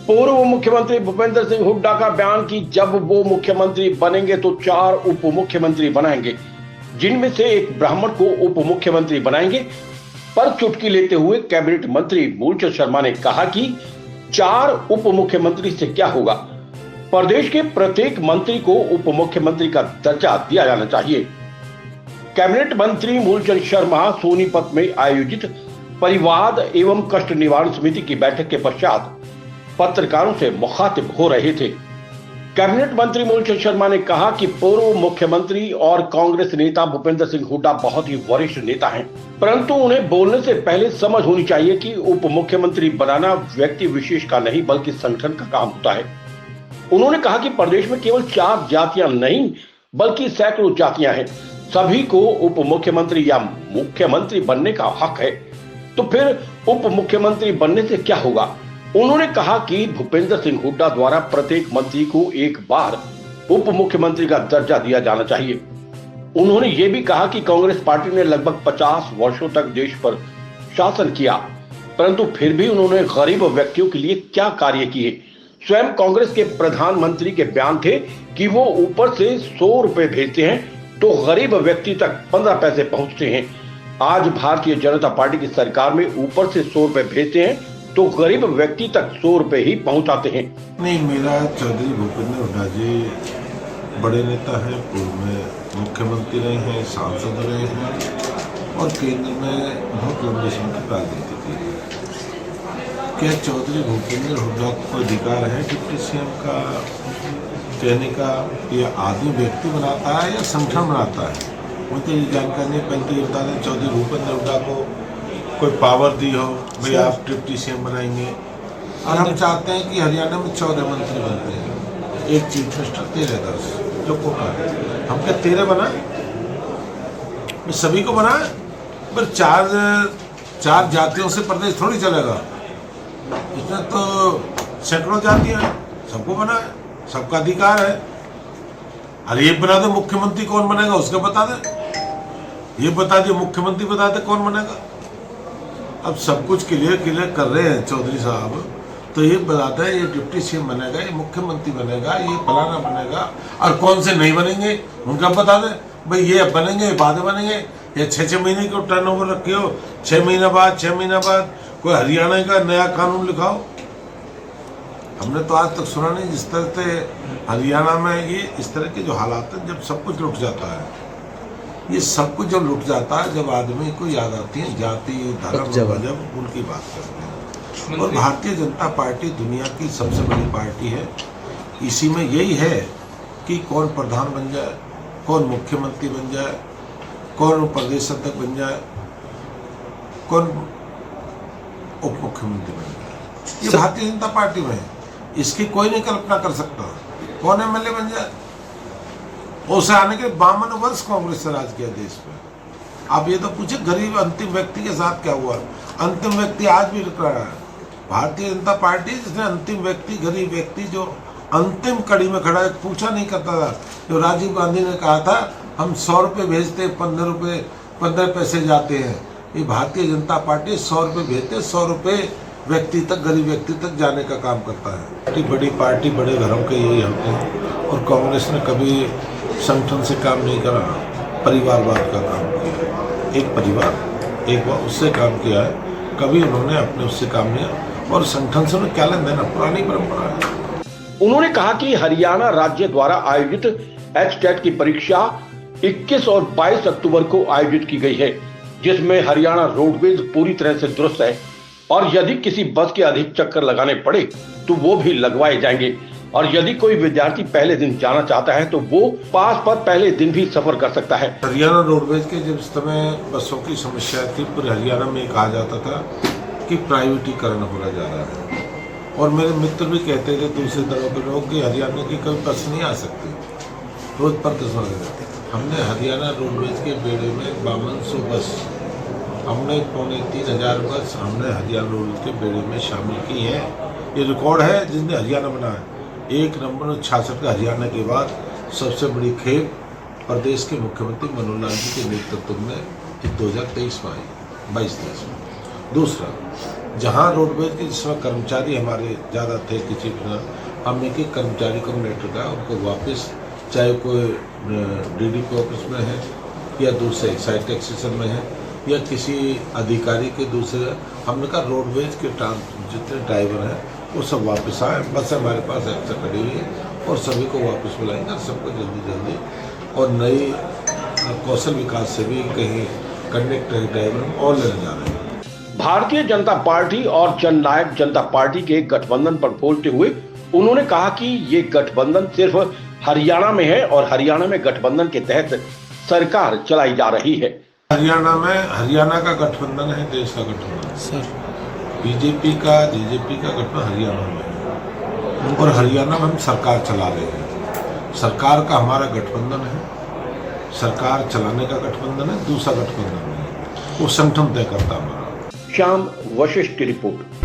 पूर्व मुख्यमंत्री भूपेंद्र सिंह हुड्डा का बयान कि जब वो मुख्यमंत्री बनेंगे तो 4 उप मुख्यमंत्री बनाएंगे, जिनमें से एक ब्राह्मण को उप मुख्यमंत्री बनाएंगे। पर चुटकी लेते हुए कैबिनेट मंत्री मूलचंद शर्मा ने कहा कि 4 उप मुख्यमंत्री से क्या होगा, प्रदेश के प्रत्येक मंत्री को उप मुख्यमंत्री का दर्जा दिया जाना चाहिए। कैबिनेट मंत्री मूलचंद शर्मा सोनीपत में आयोजित परिवाद एवं कष्ट निवारण समिति की बैठक के पश्चात पत्रकारों से मुखातिब हो रहे थे। कैबिनेट मंत्री मूलचंद शर्मा ने कहा कि पूर्व मुख्यमंत्री और कांग्रेस नेता भूपेंद्र सिंह हुड्डा बहुत ही वरिष्ठ नेता हैं, परंतु उन्हें बोलने से पहले समझ होनी चाहिए कि उप मुख्यमंत्री बनाना व्यक्ति विशेष का नहीं बल्कि संगठन का काम होता है। उन्होंने कहा कि प्रदेश में केवल 4 जातियां नहीं बल्कि सैकड़ों जातियां हैं, सभी को उप मुख्यमंत्री या मुख्यमंत्री बनने का हक है। तो फिर उप मुख्यमंत्री बनने से क्या होगा? उन्होंने कहा कि भूपेंद्र सिंह हुड्डा द्वारा प्रत्येक मंत्री को एक बार उप मुख्यमंत्री का दर्जा दिया जाना चाहिए। उन्होंने ये भी कहा कि कांग्रेस पार्टी ने लगभग 50 वर्षों तक देश पर शासन किया, परंतु फिर भी उन्होंने गरीब व्यक्तियों के लिए क्या कार्य किए। स्वयं कांग्रेस के प्रधानमंत्री के बयान थे कि वो ऊपर से 100 रुपए भेजते हैं तो गरीब व्यक्ति तक 15 पैसे पहुंचते हैं। आज भारतीय जनता पार्टी की सरकार में ऊपर से 100 रुपए भेजते हैं तो गरीब व्यक्ति तक 100 रुपए ही पहुंचाते हैं। नहीं, मेरा चौधरी भूपेंद्र हुड्डा जी बड़े नेता है, पूर्व में मुख्यमंत्री रहे हैं, सांसद रहे हैं और केंद्र में बहुत लंबे समय तक राजनीति की है। क्या चौधरी भूपेंद्र हुड्डा को अधिकार है डिप्टी सीएम का कहने का? ये आदमी व्यक्ति बनाता है या संगठन बनाता है? मुझे ये जानकारी नहीं। पहले तो ये बता दें, चौधरी भूपेंद्र हुड्डा को कोई पावर दी हो भाई आप डिप्टी सीएम बनाएंगे, और हम चाहते हैं कि हरियाणा में 14 मंत्री बनते हैं, एक चीफ मिनिस्टर, 13-10 जो कोटा है। हम क्या 13 बनाए? सभी को बनाए, पर 4 जातियों से प्रदेश थोड़ी चलेगा। इसमें तो सैकड़ों जातियां हैं, सबको बनाए, सबका अधिकार है। अरे ये बता दे मुख्यमंत्री कौन बनेगा, उसका बता दे। ये बता दे मुख्यमंत्री, बता दे कौन बनेगा। अब सब कुछ क्लियर कर रहे हैं चौधरी साहब, तो ये बताता है ये डिप्टी सीएम बनेगा, ये मुख्यमंत्री बनेगा, ये फलाना बनेगा, और कौन से नहीं बनेंगे उनका बता दें। भाई ये अब बनेंगे, बाद में बनेंगे, ये 6 महीने को टर्नओवर रखे हो, 6 महीना बाद कोई हरियाणा का नया कानून लिखाओ। हमने तो आज तक सुना नहीं जिस तरह से हरियाणा में ये इस तरह के जो हालात हैं, जब सब कुछ लुट जाता है, ये सब कुछ जब लुट जाता है, जब आदमी को याद आती है जाति धर्म जब उनकी बात करते हैं। और भारतीय जनता पार्टी दुनिया की सबसे बड़ी पार्टी है। इसी में यही है कि कौन प्रधान बन जाए, कौन मुख्यमंत्री बन जाए, कौन प्रदेश अध्यक्ष बन जाए, कौन उप मुख्यमंत्री बन जाए, ये भारतीय जनता पार्टी में है। इसकी कोई नहीं कल्पना कर सकता कौन एमएलए बन जाए। उसे आने के 52 वर्ष कांग्रेस से राज किया देश में। आप ये तो पूछे गरीब अंतिम व्यक्ति के साथ क्या हुआ? अंतिम व्यक्ति आज भी रुक रहा है। भारतीय जनता पार्टी जिसने अंतिम व्यक्ति, गरीब व्यक्ति जो अंतिम कड़ी में खड़ा है, पूछा नहीं करता था। जो राजीव गांधी ने कहा था हम 100 रुपये भेजते, 15 पैसे जाते हैं, ये भारतीय जनता पार्टी 100 रुपये भेजते, 100 रुपये व्यक्ति तक, गरीब व्यक्ति तक जाने का काम करता है। बड़ी पार्टी बड़े घरों के यही होते हैं, और कांग्रेस ने कभी संगठन से काम नहीं करा, परिवारवाद का काम किया। एक परिवार एक बार उससे काम किया है, कभी उन्होंने अपने उससे काम नहीं, और संगठन से उन्हें क्या लेना देना, पुरानी परंपरा है। उन्होंने कहा कि हरियाणा राज्य द्वारा आयोजित HTET की परीक्षा 21 और 22 अक्टूबर को आयोजित की गई है, जिसमें हरियाणा रोडवेज पूरी तरह से दुरुस्त है, और यदि किसी बस के अधिक चक्कर लगाने पड़े तो वो भी लगवाए जाएंगे। और यदि कोई विद्यार्थी पहले दिन जाना चाहता है तो वो पास पर पहले दिन भी सफर कर सकता है। हरियाणा रोडवेज के जब समय बसों की समस्या थी, पूरे हरियाणा में कहा जाता था कि प्राइवेटीकरण हो जा रहा है, और मेरे मित्र भी कहते थे दूसरे दलों के लोग कि हरियाणा की कभी बस नहीं आ सकती, रोज पर कसवा देते। हमने हरियाणा रोडवेज के बेड़े में 5200 बस, हमने 2,300 बस हमने हरियाणा रोडवेज के बेड़े में शामिल की है। ये रिकॉर्ड है जिसने हरियाणा बनाया। 1 नवंबर 66 का हरियाणा के बाद सबसे बड़ी खेप प्रदेश के मुख्यमंत्री मनोहर लाल जी के नेतृत्व में 2023 में आई, 22-23 में। दूसरा, जहाँ रोडवेज के जिसमें कर्मचारी हमारे ज़्यादा थे किसी हम एक एक कर्मचारी को मिनट का उनको वापस, चाहे कोई डीडीपी ऑफिस में है या दूसरे एक्साइज टैक्सेशन में है या किसी अधिकारी के दूसरे, हमने कहा रोडवेज के जितने ड्राइवर हैं वो सब वापस आए। बस हमारे पास एक्स्ट्रा खड़ी हुई है और सभी को वापस बुलाएंगे और सबको जल्दी और नई कौशल विकास से भी कहीं कंडक्टर ड्राइवर और लेने जा रहे हैं। भारतीय जनता पार्टी और जननायक जनता पार्टी के गठबंधन पर बोलते हुए उन्होंने कहा कि ये गठबंधन सिर्फ हरियाणा में है और हरियाणा में गठबंधन के तहत सरकार चलाई जा रही है। हरियाणा का गठबंधन है, देश का गठबंधन सर। बीजेपी का जेजेपी का गठबंधन हरियाणा में है और हरियाणा में हम सरकार चला रहे हैं। सरकार का हमारा गठबंधन है, सरकार चलाने का गठबंधन है, दूसरा गठबंधन है, वो संगठन तय करता हमारा। श्याम वशिष्ठ की रिपोर्ट।